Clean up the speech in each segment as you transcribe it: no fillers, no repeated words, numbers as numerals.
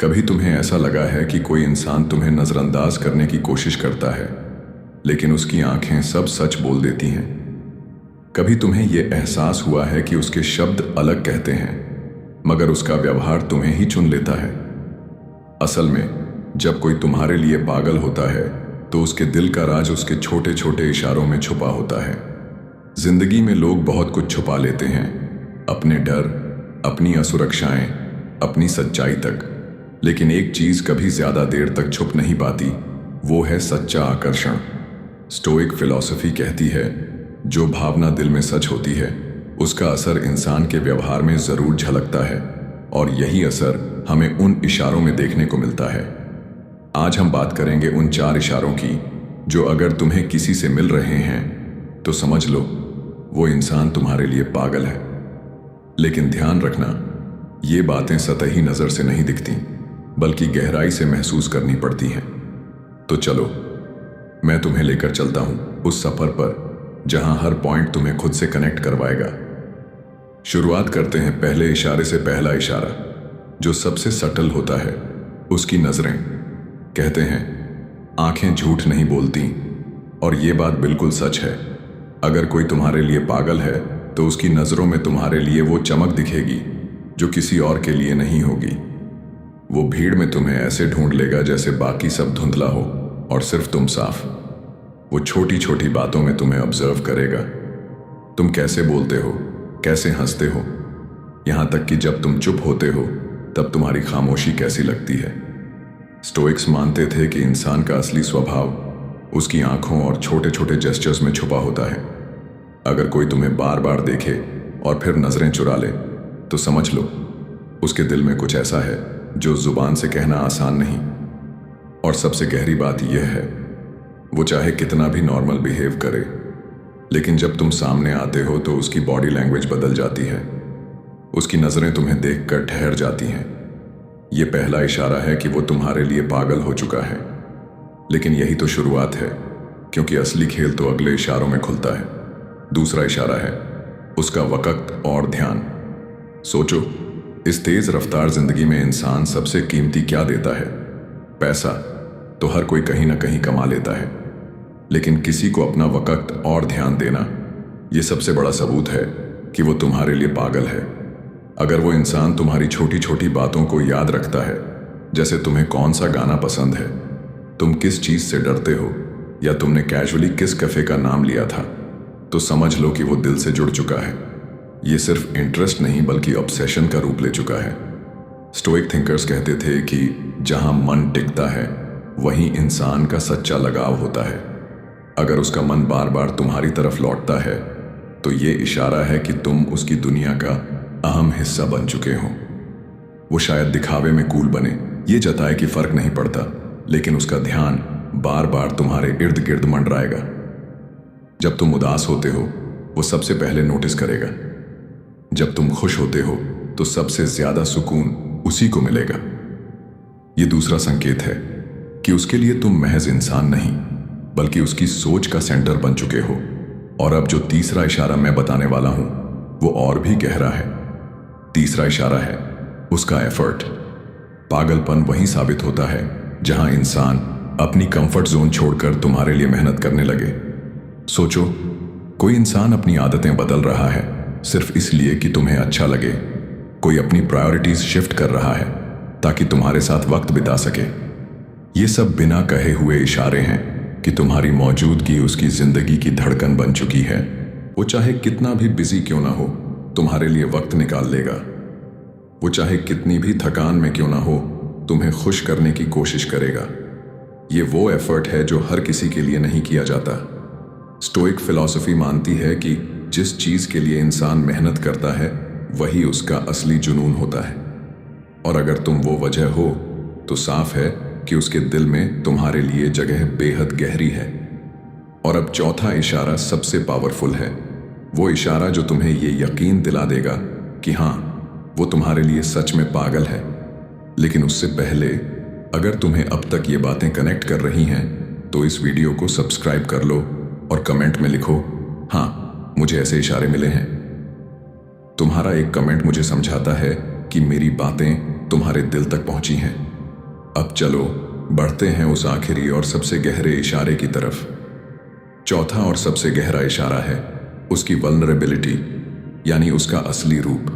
कभी तुम्हें ऐसा लगा है कि कोई इंसान तुम्हें नजरअंदाज करने की कोशिश करता है, लेकिन उसकी आंखें सब सच बोल देती हैं। कभी तुम्हें यह एहसास हुआ है कि उसके शब्द अलग कहते हैं, मगर उसका व्यवहार तुम्हें ही चुन लेता है। असल में जब कोई तुम्हारे लिए पागल होता है तो उसके दिल का राज उसके छोटे छोटे इशारों में छुपा होता है। जिंदगी में लोग बहुत कुछ छुपा लेते हैं, अपने डर, अपनी असुरक्षाएं, अपनी सच्चाई तक। लेकिन एक चीज कभी ज्यादा देर तक छुप नहीं पाती, वो है सच्चा आकर्षण। स्टोइक फिलॉसफी कहती है, जो भावना दिल में सच होती है उसका असर इंसान के व्यवहार में जरूर झलकता है, और यही असर हमें उन इशारों में देखने को मिलता है। आज हम बात करेंगे उन 4 इशारों की जो अगर तुम्हें किसी से मिल रहे हैं तो समझ लो वो इंसान तुम्हारे लिए पागल है। लेकिन ध्यान रखना, ये बातें सतही नजर से नहीं दिखती, बल्कि गहराई से महसूस करनी पड़ती हैं। तो चलो, मैं तुम्हें लेकर चलता हूं उस सफर पर जहां हर पॉइंट तुम्हें खुद से कनेक्ट करवाएगा। शुरुआत करते हैं पहले इशारे से। पहला इशारा जो सबसे सटल होता है, उसकी नजरें। कहते हैं आंखें झूठ नहीं बोलती, और ये बात बिल्कुल सच है। अगर कोई तुम्हारे लिए पागल है तो उसकी नजरों में तुम्हारे लिए वो चमक दिखेगी जो किसी और के लिए नहीं होगी। वो भीड़ में तुम्हें ऐसे ढूंढ लेगा जैसे बाकी सब धुंधला हो और सिर्फ तुम साफ। वो छोटी छोटी बातों में तुम्हें ऑब्जर्व करेगा। तुम कैसे बोलते हो, कैसे हंसते हो, यहां तक कि जब तुम चुप होते हो तब तुम्हारी खामोशी कैसी लगती है। स्टोइक्स मानते थे कि इंसान का असली स्वभाव उसकी आंखों और छोटे छोटे जेस्चर्स में छुपा होता है। अगर कोई तुम्हें बार बार देखे और फिर नजरें चुरा ले तो समझ लो उसके दिल में कुछ ऐसा है जो जुबान से कहना आसान नहीं। और सबसे गहरी बात यह है, वो चाहे कितना भी नॉर्मल बिहेव करे, लेकिन जब तुम सामने आते हो तो उसकी बॉडी लैंग्वेज बदल जाती है। उसकी नजरें तुम्हें देखकर ठहर जाती हैं। यह पहला इशारा है कि वो तुम्हारे लिए पागल हो चुका है। लेकिन यही तो शुरुआत है, क्योंकि असली खेल तो अगले इशारों में खुलता है। दूसरा इशारा है उसका वक्त और ध्यान। सोचो, इस तेज रफ्तार जिंदगी में इंसान सबसे कीमती क्या देता है? पैसा तो हर कोई कहीं ना कहीं कमा लेता है, लेकिन किसी को अपना वक्त और ध्यान देना, यह सबसे बड़ा सबूत है कि वो तुम्हारे लिए पागल है। अगर वो इंसान तुम्हारी छोटी छोटी बातों को याद रखता है, जैसे तुम्हें कौन सा गाना पसंद है, तुम किस चीज से डरते हो, या तुमने कैजुअली किस कैफे का नाम लिया था, तो समझ लो कि वो दिल से जुड़ चुका है। ये सिर्फ इंटरेस्ट नहीं बल्कि ऑब्सेशन का रूप ले चुका है। स्टोइक थिंकर्स कहते थे कि जहां मन टिकता है वहीं इंसान का सच्चा लगाव होता है। अगर उसका मन बार बार तुम्हारी तरफ लौटता है तो ये इशारा है कि तुम उसकी दुनिया का अहम हिस्सा बन चुके हो। वो शायद दिखावे में कूल बने, ये जताए कि फर्क नहीं पड़ता, लेकिन उसका ध्यान बार बार तुम्हारे इर्द गिर्द मंडराएगा। जब तुम उदास होते हो वो सबसे पहले नोटिस करेगा। जब तुम खुश होते हो तो सबसे ज्यादा सुकून उसी को मिलेगा। यह दूसरा संकेत है कि उसके लिए तुम महज इंसान नहीं, बल्कि उसकी सोच का सेंटर बन चुके हो। और अब जो तीसरा इशारा मैं बताने वाला हूं वो और भी गहरा है। तीसरा इशारा है उसका एफर्ट। पागलपन वहीं साबित होता है जहां इंसान अपनी कंफर्ट जोन छोड़कर तुम्हारे लिए मेहनत करने लगे। सोचो, कोई इंसान अपनी आदतें बदल रहा है सिर्फ इसलिए कि तुम्हें अच्छा लगे। कोई अपनी प्रायोरिटीज शिफ्ट कर रहा है ताकि तुम्हारे साथ वक्त बिता सके। ये सब बिना कहे हुए इशारे हैं कि तुम्हारी मौजूदगी उसकी जिंदगी की धड़कन बन चुकी है। वो चाहे कितना भी बिजी क्यों ना हो, तुम्हारे लिए वक्त निकाल लेगा। वो चाहे कितनी भी थकान में क्यों ना हो, तुम्हें खुश करने की कोशिश करेगा। ये वो एफर्ट है जो हर किसी के लिए नहीं किया जाता। स्टोइक फिलॉसफी मानती है कि जिस चीज के लिए इंसान मेहनत करता है वही उसका असली जुनून होता है। और अगर तुम वो वजह हो तो साफ है कि उसके दिल में तुम्हारे लिए जगह बेहद गहरी है। और अब चौथा इशारा सबसे पावरफुल है। वो इशारा जो तुम्हें ये यकीन दिला देगा कि हाँ, वो तुम्हारे लिए सच में पागल है। लेकिन उससे पहले, अगर तुम्हें अब तक ये बातें कनेक्ट कर रही हैं तो इस वीडियो को सब्सक्राइब कर लो और कमेंट में लिखो, हाँ, मुझे ऐसे इशारे मिले हैं। तुम्हारा एक कमेंट मुझे समझाता है कि मेरी बातें तुम्हारे दिल तक पहुंची हैं। अब चलो बढ़ते हैं उस आखिरी और सबसे गहरे इशारे की तरफ। चौथा और सबसे गहरा इशारा है उसकी वल्नरेबिलिटी, यानी उसका असली रूप।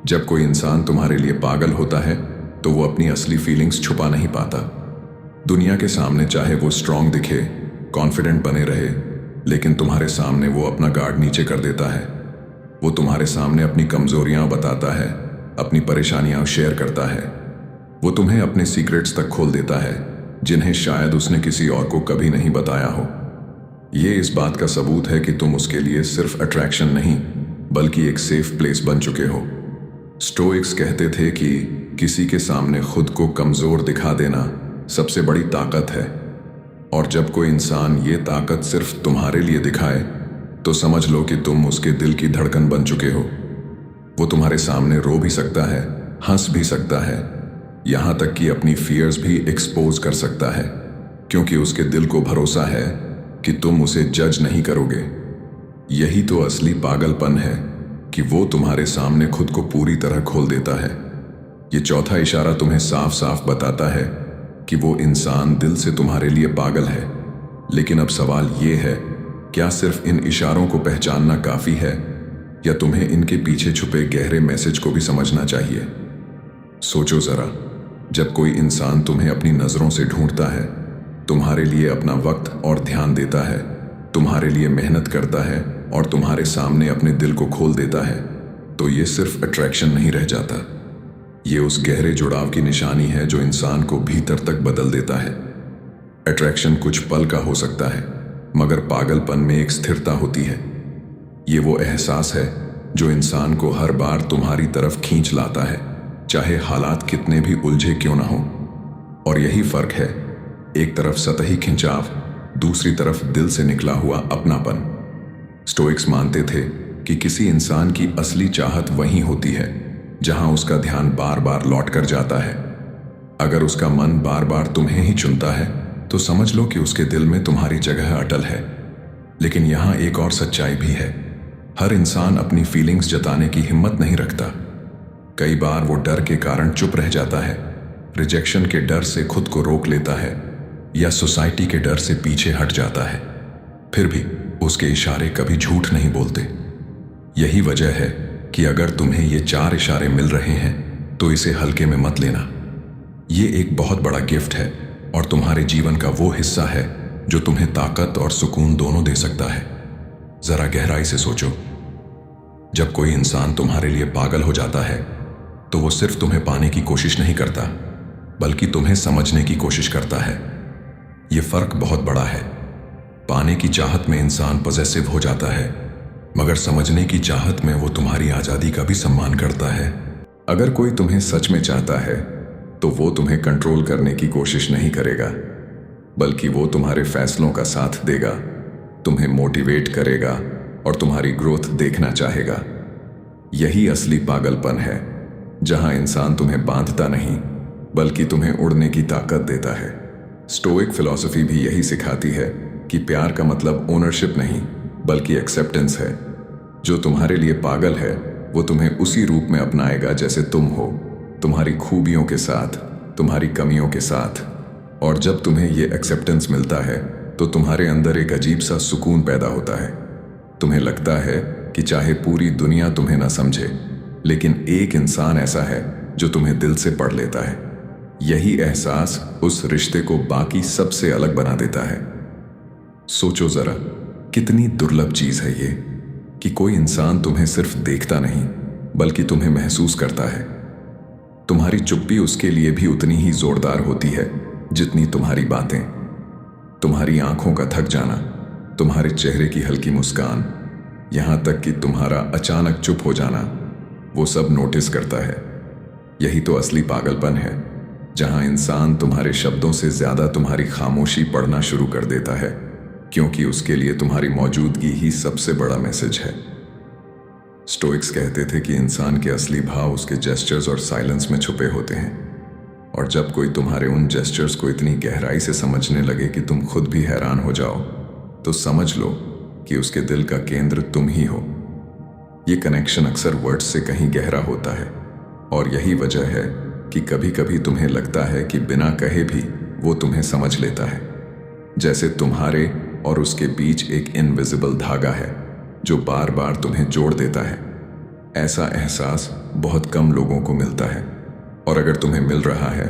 जब कोई इंसान तुम्हारे लिए पागल होता है तो वो अपनी असली फीलिंग्स छुपा नहीं पाता। दुनिया के सामने चाहे वो स्ट्रांग दिखे, कॉन्फिडेंट बने रहे, लेकिन तुम्हारे सामने वो अपना गार्ड नीचे कर देता है। वो तुम्हारे सामने अपनी कमजोरियां बताता है, अपनी परेशानियां शेयर करता है। वो तुम्हें अपने सीक्रेट्स तक खोल देता है जिन्हें शायद उसने किसी और को कभी नहीं बताया हो। ये इस बात का सबूत है कि तुम उसके लिए सिर्फ अट्रैक्शन नहीं बल्कि एक सेफ प्लेस बन चुके हो। स्टोइक्स कहते थे कि किसी के सामने खुद को कमजोर दिखा देना सबसे बड़ी ताकत है, और जब कोई इंसान ये ताकत सिर्फ तुम्हारे लिए दिखाए तो समझ लो कि तुम उसके दिल की धड़कन बन चुके हो। वो तुम्हारे सामने रो भी सकता है, हंस भी सकता है, यहां तक कि अपनी फियर्स भी एक्सपोज कर सकता है, क्योंकि उसके दिल को भरोसा है कि तुम उसे जज नहीं करोगे। यही तो असली पागलपन है कि वो तुम्हारे सामने खुद को पूरी तरह खोल देता है। ये चौथा इशारा तुम्हें साफ साफ बताता है कि वो इंसान दिल से तुम्हारे लिए पागल है। लेकिन अब सवाल ये है, क्या सिर्फ इन इशारों को पहचानना काफी है या तुम्हें इनके पीछे छुपे गहरे मैसेज को भी समझना चाहिए? सोचो जरा, जब कोई इंसान तुम्हें अपनी नजरों से ढूंढता है, तुम्हारे लिए अपना वक्त और ध्यान देता है, तुम्हारे लिए मेहनत करता है और तुम्हारे सामने अपने दिल को खोल देता है, तो ये सिर्फ अट्रैक्शन नहीं रह जाता। ये उस गहरे जुड़ाव की निशानी है जो इंसान को भीतर तक बदल देता है। अट्रैक्शन कुछ पल का हो सकता है, मगर पागलपन में एक स्थिरता होती है। ये वो एहसास है जो इंसान को हर बार तुम्हारी तरफ खींच लाता है, चाहे हालात कितने भी उलझे क्यों ना हो। और यही फर्क है, एक तरफ सतही खिंचाव, दूसरी तरफ दिल से निकला हुआ अपनापन। स्टोइक्स मानते थे कि किसी इंसान की असली चाहत वहीं होती है जहां उसका ध्यान बार बार लौट कर जाता है। अगर उसका मन बार बार तुम्हें ही चुनता है तो समझ लो कि उसके दिल में तुम्हारी जगह अटल है। लेकिन यहां एक और सच्चाई भी है, हर इंसान अपनी फीलिंग्स जताने की हिम्मत नहीं रखता। कई बार वो डर के कारण चुप रह जाता है, रिजेक्शन के डर से खुद को रोक लेता है या सोसाइटी के डर से पीछे हट जाता है। फिर भी उसके इशारे कभी झूठ नहीं बोलते। यही वजह है कि अगर तुम्हें ये 4 इशारे मिल रहे हैं तो इसे हल्के में मत लेना। ये एक बहुत बड़ा गिफ्ट है और तुम्हारे जीवन का वो हिस्सा है जो तुम्हें ताकत और सुकून दोनों दे सकता है। जरा गहराई से सोचो, जब कोई इंसान तुम्हारे लिए पागल हो जाता है तो वो सिर्फ तुम्हें पाने की कोशिश नहीं करता बल्कि तुम्हें समझने की कोशिश करता है। ये फर्क बहुत बड़ा है। पाने की चाहत में इंसान पॉसेसिव हो जाता है, मगर समझने की चाहत में वो तुम्हारी आजादी का भी सम्मान करता है। अगर कोई तुम्हें सच में चाहता है तो वो तुम्हें कंट्रोल करने की कोशिश नहीं करेगा, बल्कि वो तुम्हारे फैसलों का साथ देगा, तुम्हें मोटिवेट करेगा और तुम्हारी ग्रोथ देखना चाहेगा। यही असली पागलपन है, जहां इंसान तुम्हें बांधता नहीं बल्कि तुम्हें उड़ने की ताकत देता है। स्टोइक फिलॉसफी भी यही सिखाती है कि प्यार का मतलब ओनरशिप नहीं बल्कि एक्सेप्टेंस है। जो तुम्हारे लिए पागल है वो तुम्हें उसी रूप में अपनाएगा जैसे तुम हो, तुम्हारी खूबियों के साथ, तुम्हारी कमियों के साथ। और जब तुम्हें ये एक्सेप्टेंस मिलता है तो तुम्हारे अंदर एक अजीब सा सुकून पैदा होता है। तुम्हें लगता है कि चाहे पूरी दुनिया तुम्हें ना समझे, लेकिन एक इंसान ऐसा है जो तुम्हें दिल से पढ़ लेता है। यही एहसास उस रिश्ते को बाकी सबसे अलग बना देता है। सोचो जरा, कितनी दुर्लभ चीज है ये कि कोई इंसान तुम्हें सिर्फ देखता नहीं बल्कि तुम्हें महसूस करता है। तुम्हारी चुप्पी उसके लिए भी उतनी ही जोरदार होती है जितनी तुम्हारी बातें। तुम्हारी आंखों का थक जाना, तुम्हारे चेहरे की हल्की मुस्कान, यहां तक कि तुम्हारा अचानक चुप हो जाना, वो सब नोटिस करता है। यही तो असली पागलपन है, जहां इंसान तुम्हारे शब्दों से ज्यादा तुम्हारी खामोशी पढ़ना शुरू कर देता है, क्योंकि उसके लिए तुम्हारी मौजूदगी ही सबसे बड़ा मैसेज है। स्टोइक्स कहते थे कि इंसान के असली भाव उसके जेस्चर्स और साइलेंस में छुपे होते हैं, और जब कोई तुम्हारे उन जेस्चर्स को इतनी गहराई से समझने लगे कि तुम खुद भी हैरान हो जाओ, तो समझ लो कि उसके दिल का केंद्र तुम ही हो। ये कनेक्शन अक्सर वर्ड्स से कहीं गहरा होता है, और यही वजह है कि कभी कभी तुम्हें लगता है कि बिना कहे भी वो तुम्हें समझ लेता है, जैसे तुम्हारे और उसके बीच एक इनविजिबल धागा है जो बार बार तुम्हें जोड़ देता है। ऐसा एहसास बहुत कम लोगों को मिलता है, और अगर तुम्हें मिल रहा है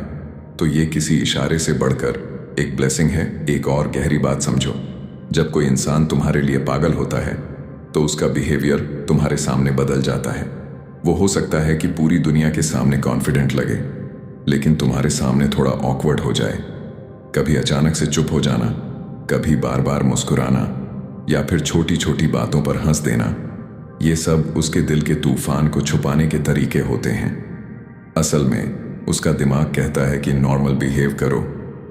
तो ये किसी इशारे से बढ़कर एक ब्लेसिंग है। एक और गहरी बात समझो, जब कोई इंसान तुम्हारे लिए पागल होता है तो उसका बिहेवियर तुम्हारे सामने बदल जाता है। वो हो सकता है कि पूरी दुनिया के सामने कॉन्फिडेंट लगे, लेकिन तुम्हारे सामने थोड़ा ऑकवर्ड हो जाए। कभी अचानक से चुप हो जाना, कभी बार बार मुस्कुराना, या फिर छोटी छोटी बातों पर हंस देना। ये सब उसके दिल के तूफान को छुपाने के तरीके होते हैं। असल में उसका दिमाग कहता है कि नॉर्मल बिहेव करो,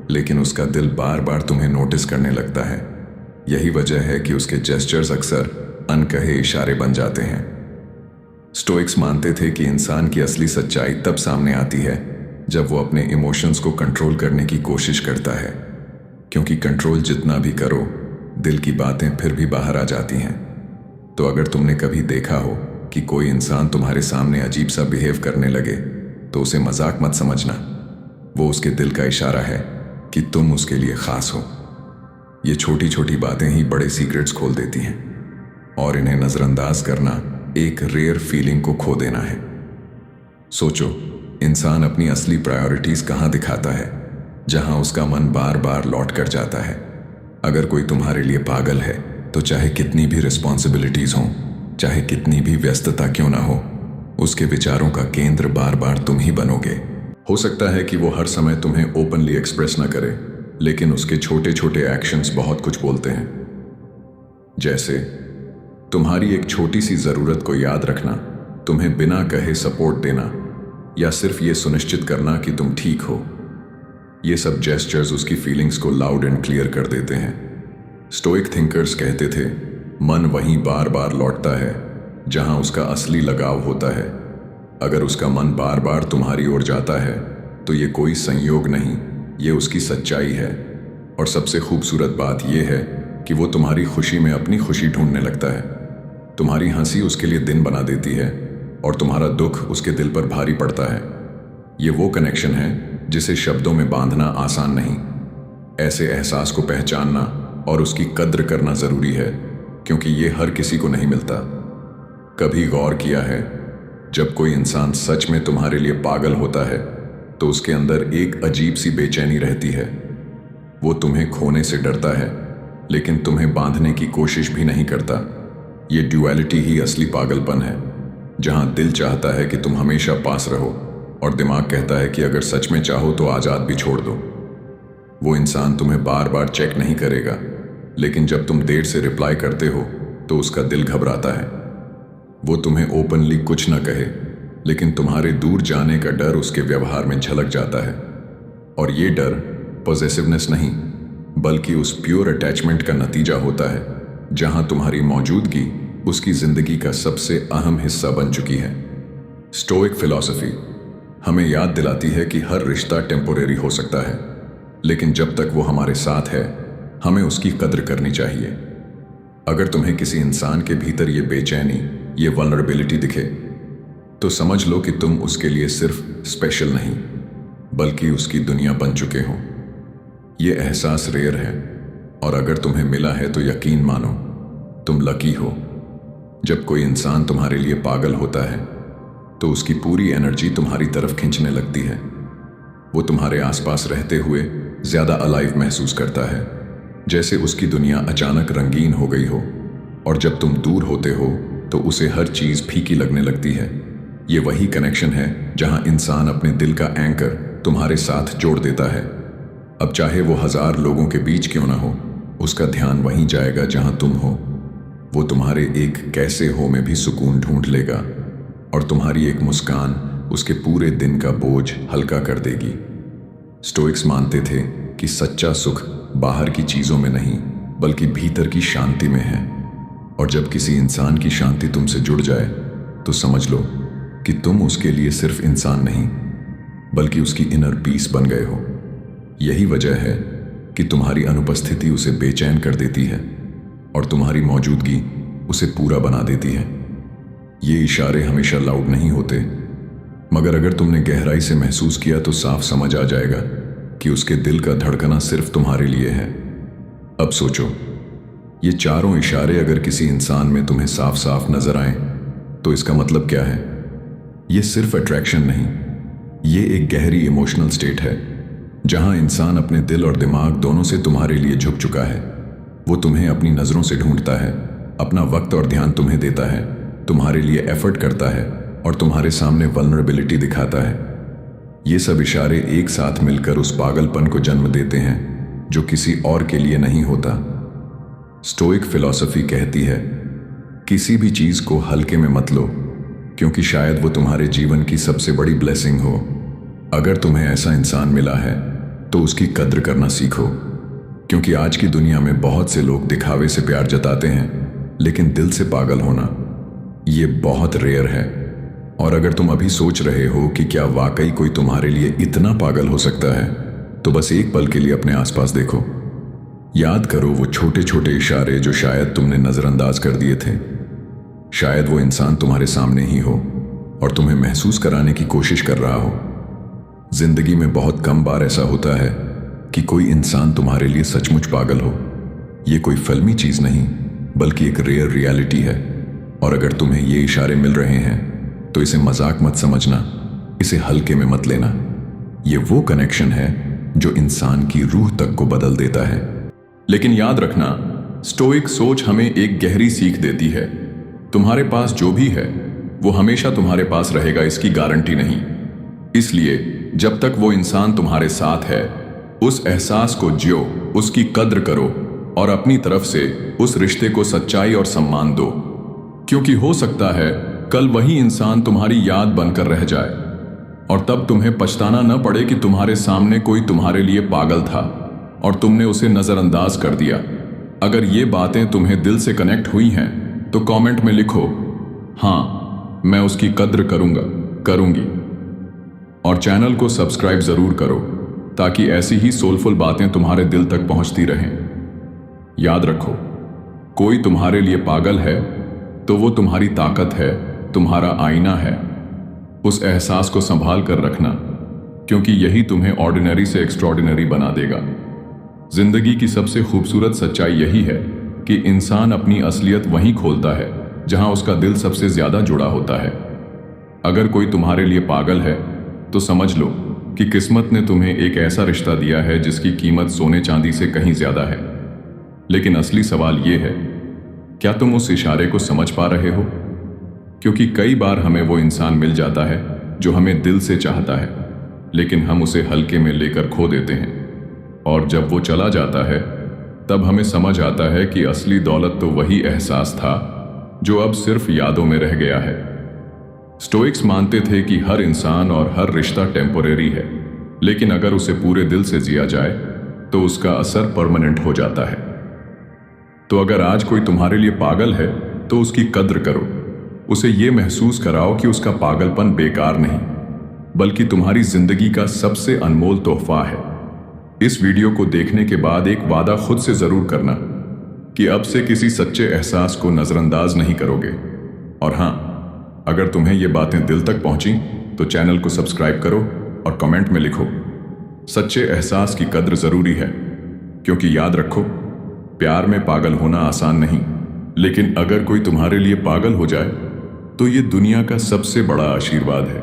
लेकिन उसका दिल बार बार तुम्हें नोटिस करने लगता है। यही वजह है कि उसके जेस्चर्स अक्सर अनकहे इशारे बन जाते हैं। स्टोइक्स मानते थे कि इंसान की असली सच्चाई तब सामने आती है जब वो अपने इमोशंस को कंट्रोल करने की कोशिश करता है, क्योंकि कंट्रोल जितना भी करो, दिल की बातें फिर भी बाहर आ जाती हैं। तो अगर तुमने कभी देखा हो कि कोई इंसान तुम्हारे सामने अजीब सा बिहेव करने लगे, तो उसे मजाक मत समझना। वो उसके दिल का इशारा है कि तुम उसके लिए खास हो। ये छोटी छोटी बातें ही बड़े सीक्रेट्स खोल देती हैं, और इन्हें नजरअंदाज करना एक रेयर फीलिंग को खो देना है। सोचो, इंसान अपनी असली प्रायोरिटीज कहाँ दिखाता है? जहां उसका मन बार बार लौट कर जाता है। अगर कोई तुम्हारे लिए पागल है, तो चाहे कितनी भी रिस्पॉन्सिबिलिटीज हों, चाहे कितनी भी व्यस्तता क्यों ना हो, उसके विचारों का केंद्र बार बार तुम ही बनोगे। हो सकता है कि वो हर समय तुम्हें ओपनली एक्सप्रेस ना करे, लेकिन उसके छोटे छोटे एक्शंस बहुत कुछ बोलते हैं। जैसे तुम्हारी एक छोटी सी जरूरत को याद रखना, तुम्हें बिना कहे सपोर्ट देना, या सिर्फ ये सुनिश्चित करना कि तुम ठीक हो। ये सब जेस्चर्स उसकी फीलिंग्स को लाउड एंड क्लियर कर देते हैं। स्टोइक थिंकर्स कहते थे, मन वहीं बार बार लौटता है जहां उसका असली लगाव होता है। अगर उसका मन बार बार तुम्हारी ओर जाता है, तो ये कोई संयोग नहीं, ये उसकी सच्चाई है। और सबसे खूबसूरत बात यह है कि वो तुम्हारी खुशी में अपनी खुशी ढूंढने लगता है। तुम्हारी हंसी उसके लिए दिन बना देती है, और तुम्हारा दुख उसके दिल पर भारी पड़ता है। ये वो कनेक्शन है जिसे शब्दों में बांधना आसान नहीं। ऐसे एहसास को पहचानना और उसकी कद्र करना ज़रूरी है, क्योंकि ये हर किसी को नहीं मिलता। कभी गौर किया है, जब कोई इंसान सच में तुम्हारे लिए पागल होता है, तो उसके अंदर एक अजीब सी बेचैनी रहती है। वो तुम्हें खोने से डरता है, लेकिन तुम्हें बांधने की कोशिश भी नहीं करता। ये ड्युअलिटी ही असली पागलपन है, जहां दिल चाहता है कि तुम हमेशा पास रहो, और दिमाग कहता है कि अगर सच में चाहो तो आजाद भी छोड़ दो। वो इंसान तुम्हें बार बार चेक नहीं करेगा, लेकिन जब तुम देर से रिप्लाई करते हो तो उसका दिल घबराता है। वो तुम्हें ओपनली कुछ न कहे, लेकिन तुम्हारे दूर जाने का डर उसके व्यवहार में झलक जाता है। और ये डर पॉसेसिवनेस नहीं, बल्कि उस प्योर अटैचमेंट का नतीजा होता है, जहां तुम्हारी मौजूदगी उसकी जिंदगी का सबसे अहम हिस्सा बन चुकी है। स्टोइक फिलॉसफी हमें याद दिलाती है कि हर रिश्ता टेम्पोरेरी हो सकता है, लेकिन जब तक वो हमारे साथ है, हमें उसकी कद्र करनी चाहिए। अगर तुम्हें किसी इंसान के भीतर ये बेचैनी, ये वल्नरेबिलिटी दिखे, तो समझ लो कि तुम उसके लिए सिर्फ स्पेशल नहीं, बल्कि उसकी दुनिया बन चुके हो। ये एहसास रेयर है, और अगर तुम्हें मिला है तो यकीन मानो, तुम लकी हो। जब कोई इंसान तुम्हारे लिए पागल होता है, तो उसकी पूरी एनर्जी तुम्हारी तरफ खींचने लगती है। वो तुम्हारे आसपास रहते हुए ज्यादा अलाइव महसूस करता है, जैसे उसकी दुनिया अचानक रंगीन हो गई हो। और जब तुम दूर होते हो, तो उसे हर चीज फीकी लगने लगती है। ये वही कनेक्शन है जहां इंसान अपने दिल का एंकर तुम्हारे साथ जोड़ देता है। अब चाहे वो 1000 लोगों के बीच क्यों ना हो, उसका ध्यान वहीं जाएगा जहां तुम हो। वो तुम्हारे एक कैसे हो में भी सुकून ढूंढ लेगा, और तुम्हारी एक मुस्कान उसके पूरे दिन का बोझ हल्का कर देगी। स्टोइक्स मानते थे कि सच्चा सुख बाहर की चीजों में नहीं, बल्कि भीतर की शांति में है। और जब किसी इंसान की शांति तुमसे जुड़ जाए, तो समझ लो कि तुम उसके लिए सिर्फ इंसान नहीं, बल्कि उसकी इनर पीस बन गए हो। यही वजह है कि तुम्हारी अनुपस्थिति उसे बेचैन कर देती है, और तुम्हारी मौजूदगी उसे पूरा बना देती है। ये इशारे हमेशा लाउड नहीं होते, मगर अगर तुमने गहराई से महसूस किया तो साफ समझ आ जाएगा कि उसके दिल का धड़कना सिर्फ तुम्हारे लिए है। अब सोचो, ये चारों इशारे अगर किसी इंसान में तुम्हें साफ साफ नजर आए तो इसका मतलब क्या है? ये सिर्फ अट्रैक्शन नहीं, ये एक गहरी इमोशनल स्टेट है जहां इंसान अपने दिल और दिमाग दोनों से तुम्हारे लिए झुक चुका है। वो तुम्हें अपनी नजरों से ढूंढता है, अपना वक्त और ध्यान तुम्हें देता है, तुम्हारे लिए एफर्ट करता है और तुम्हारे सामने वल्नरेबिलिटी दिखाता है। ये सब इशारे एक साथ मिलकर उस पागलपन को जन्म देते हैं जो किसी और के लिए नहीं होता। स्टोइक फिलॉसफी कहती है, किसी भी चीज को हल्के में मत लो, क्योंकि शायद वो तुम्हारे जीवन की सबसे बड़ी ब्लेसिंग हो। अगर तुम्हें ऐसा इंसान मिला है तो उसकी कद्र करना सीखो, क्योंकि आज की दुनिया में बहुत से लोग दिखावे से प्यार जताते हैं, लेकिन दिल से पागल होना ये बहुत रेयर है। और अगर तुम अभी सोच रहे हो कि क्या वाकई कोई तुम्हारे लिए इतना पागल हो सकता है, तो बस एक पल के लिए अपने आसपास देखो। याद करो वो छोटे छोटे इशारे जो शायद तुमने नजरअंदाज कर दिए थे। शायद वो इंसान तुम्हारे सामने ही हो और तुम्हें महसूस कराने की कोशिश कर रहा हो। जिंदगी में बहुत कम बार ऐसा होता है कि कोई इंसान तुम्हारे लिए सचमुच पागल हो। ये कोई फिल्मी चीज नहीं, बल्कि एक रेयर रियलिटी है। और अगर तुम्हें ये इशारे मिल रहे हैं तो इसे मजाक मत समझना, इसे हल्के में मत लेना। ये वो कनेक्शन है जो इंसान की रूह तक को बदल देता है। लेकिन याद रखना, स्टोइक सोच हमें एक गहरी सीख देती है। तुम्हारे पास जो भी है वो हमेशा तुम्हारे पास रहेगा, इसकी गारंटी नहीं। इसलिए जब तक वो इंसान तुम्हारे साथ है, उस एहसास को जियो, उसकी कद्र करो और अपनी तरफ से उस रिश्ते को सच्चाई और सम्मान दो। क्योंकि हो सकता है कल वही इंसान तुम्हारी याद बनकर रह जाए और तब तुम्हें पछताना न पड़े कि तुम्हारे सामने कोई तुम्हारे लिए पागल था और तुमने उसे नजरअंदाज कर दिया। अगर ये बातें तुम्हें दिल से कनेक्ट हुई हैं तो कमेंट में लिखो, हाँ मैं उसकी कद्र करूंगी। और चैनल को सब्सक्राइब जरूर करो ताकि ऐसी ही सोलफुल बातें तुम्हारे दिल तक पहुंचती रहें। याद रखो, कोई तुम्हारे लिए पागल है तो वो तुम्हारी ताकत है, तुम्हारा आईना है। उस एहसास को संभाल कर रखना, क्योंकि यही तुम्हें ऑर्डिनरी से एक्स्ट्रॉर्डिनरी बना देगा। जिंदगी की सबसे खूबसूरत सच्चाई यही है कि इंसान अपनी असलियत वहीं खोलता है जहां उसका दिल सबसे ज्यादा जुड़ा होता है। अगर कोई तुम्हारे लिए पागल है तो समझ लो कि किस्मत ने तुम्हें एक ऐसा रिश्ता दिया है जिसकी कीमत सोने चांदी से कहीं ज्यादा है। लेकिन असली सवाल यह है, क्या तुम उस इशारे को समझ पा रहे हो? क्योंकि कई बार हमें वो इंसान मिल जाता है जो हमें दिल से चाहता है, लेकिन हम उसे हल्के में लेकर खो देते हैं। और जब वो चला जाता है तब हमें समझ आता है कि असली दौलत तो वही एहसास था जो अब सिर्फ यादों में रह गया है। स्टोइक्स मानते थे कि हर इंसान और हर रिश्ता टेम्पोरेरी है, लेकिन अगर उसे पूरे दिल से जिया जाए तो उसका असर परमानेंट हो जाता है। तो अगर आज कोई तुम्हारे लिए पागल है तो उसकी कद्र करो, उसे यह महसूस कराओ कि उसका पागलपन बेकार नहीं, बल्कि तुम्हारी जिंदगी का सबसे अनमोल तोहफा है। इस वीडियो को देखने के बाद एक वादा खुद से जरूर करना कि अब से किसी सच्चे एहसास को नजरअंदाज नहीं करोगे। और हां, अगर तुम्हें ये बातें दिल तक पहुंची तो चैनल को सब्सक्राइब करो और कमेंट में लिखो, सच्चे एहसास की कद्र जरूरी है। क्योंकि याद रखो, प्यार में पागल होना आसान नहीं, लेकिन अगर कोई तुम्हारे लिए पागल हो जाए तो ये दुनिया का सबसे बड़ा आशीर्वाद है।